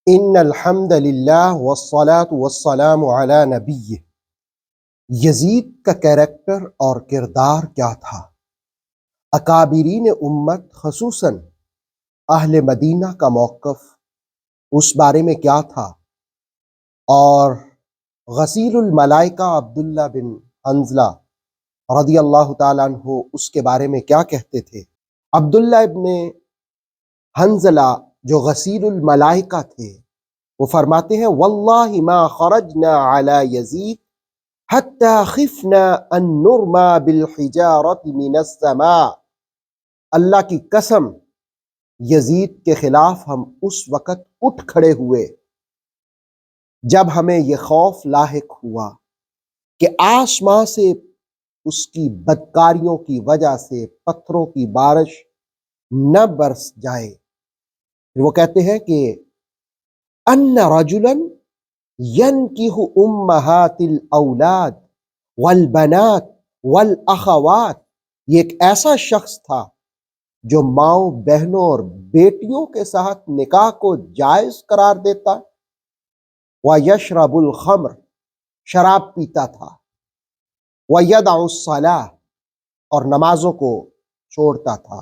ان الحمد للہ والصلاة والسلام علی نبی۔ یزید کا کیریکٹر اور کردار کیا تھا؟ اکابرین امت خصوصاً اہل مدینہ کا موقف اس بارے میں کیا تھا؟ اور غسیل الملائکہ عبداللہ بن حنظلہ رضی اللہ تعالیٰ عنہ اس کے بارے میں کیا کہتے تھے؟ عبداللہ ابن حنظلہ جو غسیل الملائکہ تھے، وہ فرماتے ہیں واللہ ما خرجنا علی یزید حتی خفنا ان نرما بالحجارت من السماء۔ اللہ کی قسم، یزید کے خلاف ہم اس وقت اٹھ کھڑے ہوئے جب ہمیں یہ خوف لاحق ہوا کہ آسمان سے اس کی بدکاریوں کی وجہ سے پتھروں کی بارش نہ برس جائے۔ پھر وہ کہتے ہیں کہ ان رجلا ينكح امہات الاولاد والبنات والاخوات، یہ ایک ایسا شخص تھا جو ماؤں بہنوں اور بیٹیوں کے ساتھ نکاح کو جائز قرار دیتا، وَيَشْرَبُ الْخَمْرَ، شراب پیتا تھا، وَيَدَعُ الصَّلَاةَ، اور نمازوں کو چھوڑتا تھا۔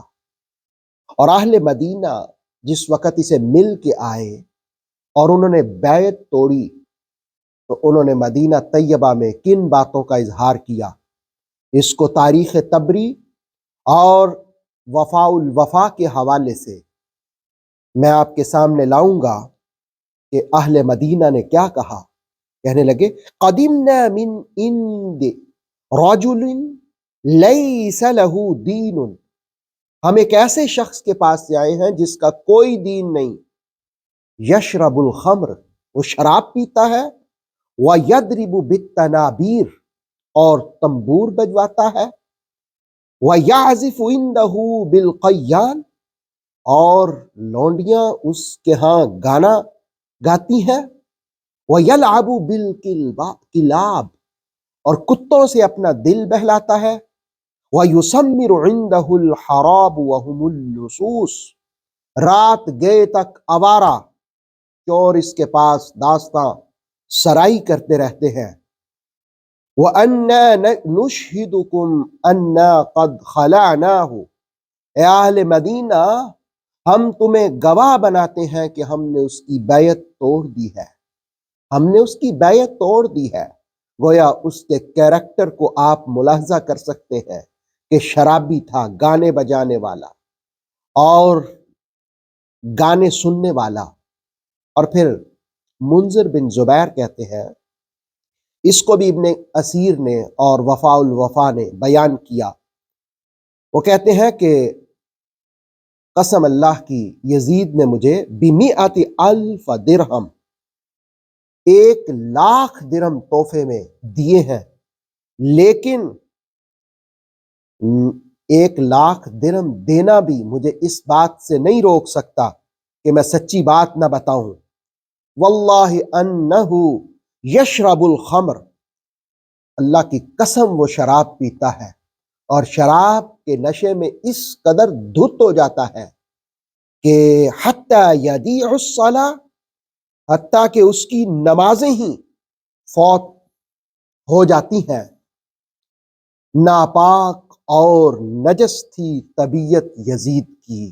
اور اہل مدینہ جس وقت اسے مل کے آئے اور انہوں نے بیعت توڑی تو انہوں نے مدینہ طیبہ میں کن باتوں کا اظہار کیا؟ اس کو تاریخ طبری اور وفاء الوفا کے حوالے سے میں آپ کے سامنے لاؤں گا کہ اہل مدینہ نے کیا کہا۔ کہنے لگے قدمنا من عند رجل لیس له دین، ہم ایک ایسے شخص کے پاس سے آئے ہیں جس کا کوئی دین نہیں۔ یشرب الخمر، وہ شراب پیتا ہے، وَيَضْرِبُ بِالتَّنَابِيرِ، اور تنبور بجواتا ہے، وَيَعْزِفُ عِنْدَهُ بِالْقَيَّانِ، اور لونڈیاں اس کے ہاں گانا گاتی ہیں، وَيَلْعَبُ بِالْكِلَابِ، اور کتوں سے اپنا دل بہلاتا ہے، وَيُسَمِّرُ عِنْدَهُ الْحَرَابُ وَهُمُ اللُّصُوصُ، رات گئے تک آوارہ چور اس کے پاس داستاں سرائی کرتے رہتے ہیں۔ وَأَنَّا نُشْهِدُكُمْ أَنَّا قَدْ خَلَعْنَاهُ، اے اہل مدینہ ہم تمہیں گواہ بناتے ہیں کہ ہم نے اس کی بیعت توڑ دی ہے، ہم نے اس کی بیعت توڑ دی ہے۔ گویا اس کے کیریکٹر کو آپ ملاحظہ کر سکتے ہیں کہ شرابی تھا، گانے بجانے والا اور گانے سننے والا۔ اور پھر منذر بن زبیر کہتے ہیں، اس کو بھی ابن اسیر نے اور وفاء الوفا نے بیان کیا، وہ کہتے ہیں کہ قسم اللہ کی، یزید نے مجھے ب100,000 درہم، 1,00,000 درہم تحفے میں دیے ہیں، لیکن 1,00,000 درہم دینا بھی مجھے اس بات سے نہیں روک سکتا کہ میں سچی بات نہ بتاؤں۔ واللہ انہ یشرب الخمر، اللہ کی قسم وہ شراب پیتا ہے، اور شراب کے نشے میں اس قدر دھت ہو جاتا ہے کہ حتی یضیع الصلاۃ، حتیٰ کہ اس کی نمازیں ہی فوت ہو جاتی ہیں۔ ناپاک اور نجس تھی طبیعت یزید کی،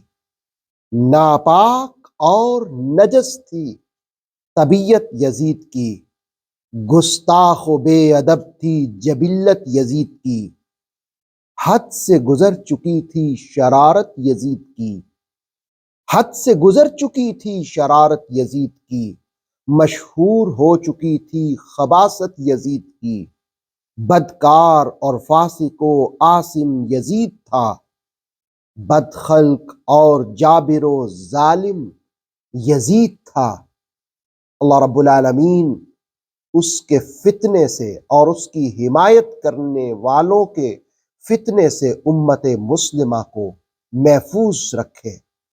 ناپاک اور نجس تھی طبیعت یزید کی، گستاخ و بے ادب تھی جبلت یزید کی، حد سے گزر چکی تھی شرارت یزید کی، حد سے گزر چکی تھی شرارت یزید کی، مشہور ہو چکی تھی خباثت یزید کی، بدکار اور فاسق و عاصم یزید تھا، بدخلق اور جابر و ظالم یزید تھا۔ اللہ رب العالمین اس کے فتنے سے اور اس کی حمایت کرنے والوں کے فتنے سے امت مسلمہ کو محفوظ رکھے۔